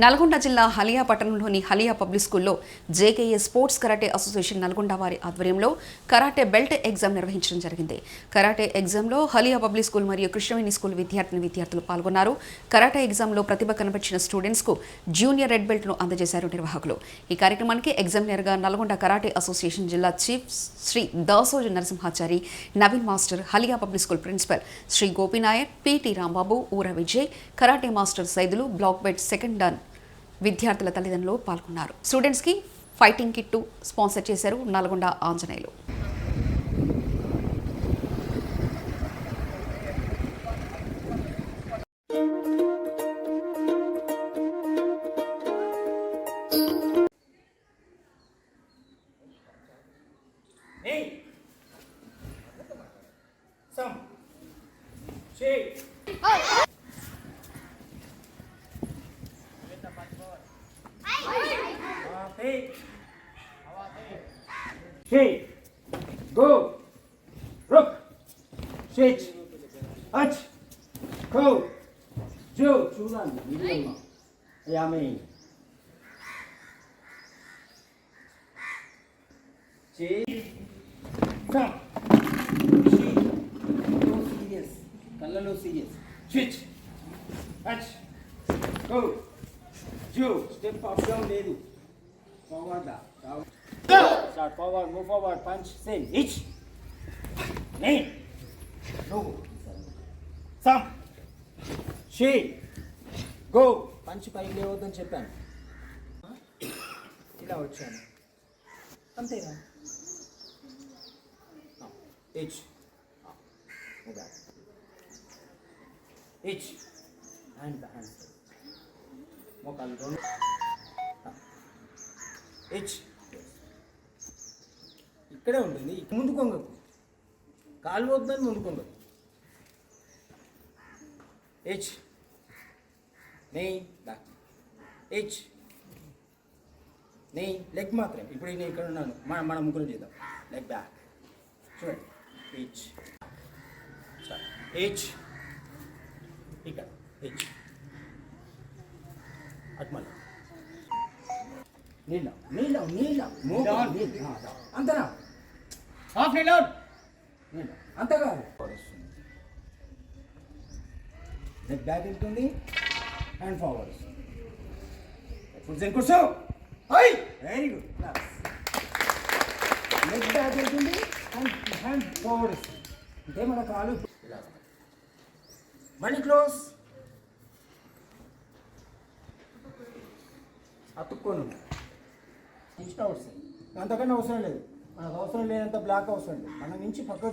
నల్గొండ జిల్లా హలియా పట్టణంలోని హలియా పబ్లిక్ స్కూల్లో జేకేఏ స్పోర్ట్స్ కరాటే అసోసియేషన్ నల్గొండ వారి ఆధ్వర్యంలో కరాటే బెల్ట్ ఎగ్జామ్ నిర్వహించడం జరిగింది. కరాటే ఎగ్జామ్లో హలియా పబ్లిక్ స్కూల్ మరియు కృష్ణవేణి స్కూల్ విద్యార్థులు పాల్గొన్నారు. కరాటే ఎగ్జామ్లో ప్రతిభ కనబర్చిన స్టూడెంట్స్కు జూనియర్ రెడ్ బెల్ట్ను అందజేశారు నిర్వాహకులు. ఈ కార్యక్రమానికి ఎగ్జామినర్గా నల్గొండ కరాటే అసోసియేషన్ జిల్లా chief Shri Dasoju Narasimhachari, Naveen master, Haliya public school principal Shri Gopinayak, PT Rambabu, Oora Vijay, karate master Saidulu, black belt second dan విద్యార్థుల తల్లిదండ్రులు పాల్గొన్నారు. స్టూడెంట్స్కి ఫైటింగ్ కిట్టు స్పాన్సర్ చేశారు Nalgonda Anjaneyulu. Hey, go, rook, switch, ach, go, Joe, Chulan, William, Yami. See, come, see, no serious, Kalalo serious, switch, ach, go, Joe, step up down, Ledu, forward, down. Start forward, move forward, punch, same, each, name, no, some, she, go, punch పైకి లేవద్దని చెప్పాను, ఇలా వచ్చాను, అంతేనా, each, each, hand, మోకాలు రెండు, each, ఇక్కడే ఉంటుంది. ముందు కొంగకు కాలు వద్దని ముందు కొంగకు హెచ్ నెయ్ బ్యాక్ హెచ్ నెయ్ లెగ్ మాత్రం. ఇప్పుడు నేను ఇక్కడ ఉన్నాను, మన ముగ్గురు చేద్దాం. లెగ్ బ్యాక్ చూడండి, హెచ్ హెచ్ ఇక్కడ హెచ్ అట్మల్ నీళ్ళ అంతనా హాఫ్ నీళ్ళు అంత కాదు. లెగ్ బ్యాక్ వెళ్తుంది, హ్యాండ్ ఫార్వర్డ్ వస్తుంది. కూర్చో, వెరీ గుడ్. లెగ్ బ్యాక్ వెళ్తుంది, హ్యాండ్ ఫార్వర్డ్ వస్తుంది. అంటే మన కాలు మళ్ళీ క్లోజ్, అతుక్కోను ఇష్టం అవసరం. అంతకన్నా అవసరం లేదు, మనకు అవసరం లేనంత బ్లాక్ అవసరం లేదు. మన నుంచి పక్క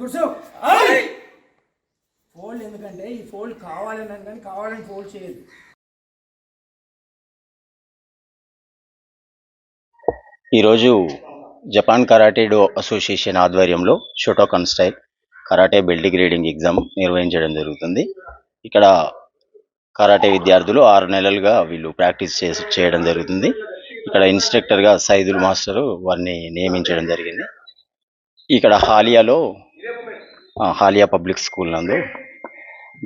కూర్చో. ఫోల్డ్ ఎందుకంటే ఈ ఫోల్డ్ కావాలని కానీ కావాలని ఫోల్డ్ చేయదు. ఈరోజు జపాన్ కరాటే డో అసోసియేషన్ ఆధ్వర్యంలో Shotokan style karate belt grading exam నిర్వహించడం జరుగుతుంది. ఇక్కడ కరాటే విద్యార్థులు 6 నెలలుగా వీళ్ళు ప్రాక్టీస్ చేయడం జరుగుతుంది. ఇక్కడ ఇన్స్ట్రక్టర్గా సైదుల్ మాస్టరు వారిని నియమించడం జరిగింది. ఇక్కడ హాలియా పబ్లిక్ స్కూల్ నందు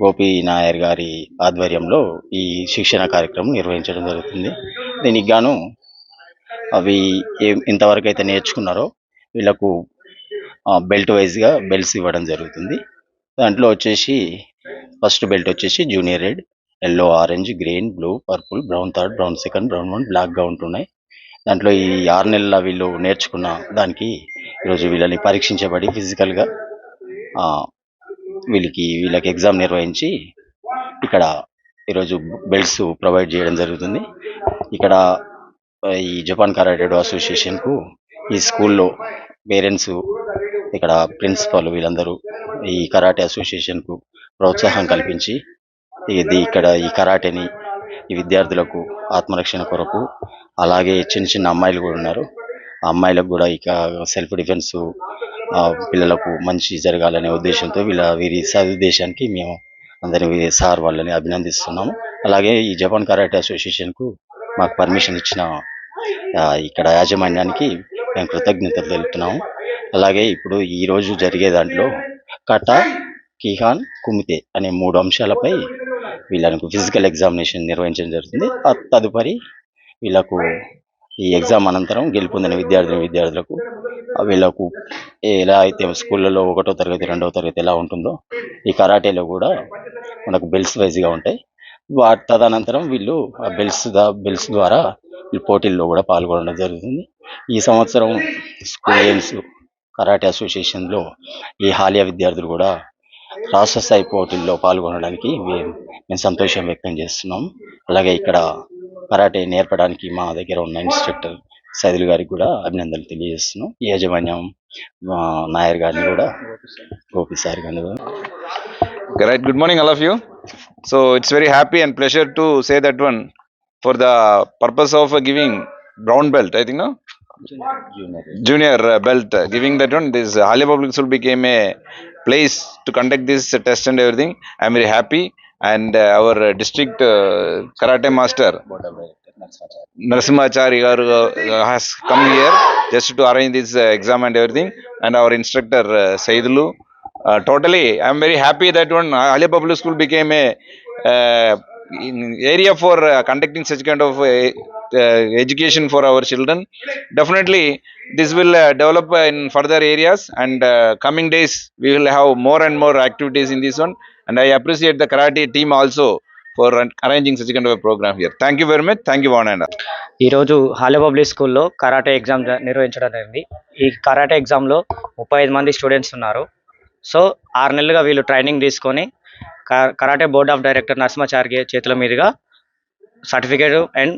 గోపీ నాయర్ గారి ఆధ్వర్యంలో ఈ శిక్షణ కార్యక్రమం నిర్వహించడం జరుగుతుంది. దీనికి గాను అవి ఇంతవరకు అయితే నేర్చుకున్నారో వీళ్ళకు బెల్ట్ వైజ్గా బెల్ట్స్ ఇవ్వడం జరుగుతుంది. దాంట్లో వచ్చేసి ఫస్ట్ బెల్ట్ వచ్చేసి junior red, yellow, orange, green, blue, purple, brown third, brown second, brown 1, బ్లాక్గా ఉంటున్నాయి. దాంట్లో ఈ 6 నెలల వీళ్ళు నేర్చుకున్న దానికి ఈరోజు వీళ్ళని పరీక్షించబడి ఫిజికల్గా వీళ్ళకి ఎగ్జామ్ నిర్వహించి ఇక్కడ ఈరోజు బెల్ట్స్ ప్రొవైడ్ చేయడం జరుగుతుంది. ఇక్కడ ఈ జపాన్ కరాటే డో అసోసియేషన్కు ఈ స్కూల్లో పేరెంట్స్, ఇక్కడ ప్రిన్సిపల్ వీళ్ళందరూ ఈ కరాటే అసోసియేషన్కు ప్రోత్సాహం కల్పించి ఇక్కడ ఈ కరాటేని ఈ విద్యార్థులకు ఆత్మరక్షణ కొరకు, అలాగే చిన్న అమ్మాయిలు కూడా ఉన్నారు, ఆ అమ్మాయిలకు కూడా ఇక సెల్ఫ్ డిఫెన్స్ పిల్లలకు మంచి జరగాలనే ఉద్దేశంతో వీరి సదుద్దేశానికి మేము అందరి సార్ వాళ్ళని అభినందిస్తున్నాము. అలాగే ఈ జపాన్ కరాటే అసోసియేషన్కు మాకు పర్మిషన్ ఇచ్చిన ఇక్కడ యాజమాన్యానికి మేము కృతజ్ఞతలు తెలుపుతున్నాము. అలాగే ఇప్పుడు ఈరోజు జరిగే దాంట్లో కటా, కిహాన్, కుమితే అనే 3 అంశాలపై వీళ్ళకు ఫిజికల్ ఎగ్జామినేషన్ నిర్వహించడం జరుగుతుంది. తదుపరి వీళ్ళకు ఈ ఎగ్జామ్ అనంతరం గెలుపొందిన విద్యార్థులకు వీళ్ళకు ఎలా అయితే స్కూళ్ళలో 1వ తరగతి 2వ తరగతి ఎలా ఉంటుందో ఈ కరాటేలో కూడా మనకు బెల్ట్స్ వైజ్గా ఉంటాయి. తదనంతరం వీళ్ళు ఆ బెల్ట్స్ ద్వారా ఈ పోటీల్లో కూడా పాల్గొనడం జరుగుతుంది. ఈ సంవత్సరం స్కూల్ గేమ్స్ కరాటే అసోసియేషన్లో ఈ హాలియా విద్యార్థులు కూడా రాష్ట్ర స్థాయి పోటీల్లో పాల్గొనడానికి మేము సంతోషం వ్యక్తం చేస్తున్నాం. అలాగే ఇక్కడ కరాటే నేర్పడానికి మా దగ్గర ఉన్న ఇన్స్ట్రక్టర్ సైదుల్ గారికి కూడా అభినందనలు తెలియజేస్తున్నాం. ఈ యాజమాన్యం నాయర్ గారిని కూడా, గోపి సార్ గారిని కూడా. Right, good morning all of you. So it's very happy and pleasure to say that one for the purpose of giving brown belt, I think, no? Junior belt, giving that one, this Halia Public School became a place to conduct this test and everything. I'm very happy, and our district karate master Narasimhachari has come here just to arrange this exam and everything, and our instructor Saidulu. Totally, I'm very happy that one Halia Public School became a area for conducting such kind of education for our children. Definitely, this will develop in further areas, and coming days we will have more and more activities in this one. And I appreciate the karate team also for arranging such kind of a program here. Thank you very much. Thank you, one and all. ఈరోజు Haliya public స్కూల్లో karate exam నిర్వహించడం జరిగింది. ఈ karate ఎగ్జామ్లో 35 మంది students ఉన్నారు. So 6 నెలలుగా వీళ్ళు ట్రైనింగ్ తీసుకొని karate board of director Narasimhachari చేతుల మీదుగా సర్టిఫికేట్ అండ్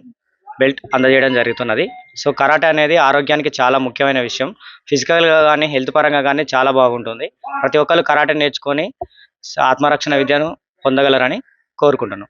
బెల్ట్ అందజేయడం జరుగుతున్నది. సో కరాటే అనేది ఆరోగ్యానికి చాలా ముఖ్యమైన విషయం. ఫిజికల్గా కానీ హెల్త్ పరంగా కానీ చాలా బాగుంటుంది. ప్రతి ఒక్కరు కరాటే నేర్చుకొని ఆత్మరక్షణ విద్యను పొందగలరని కోరుకుంటున్నాను.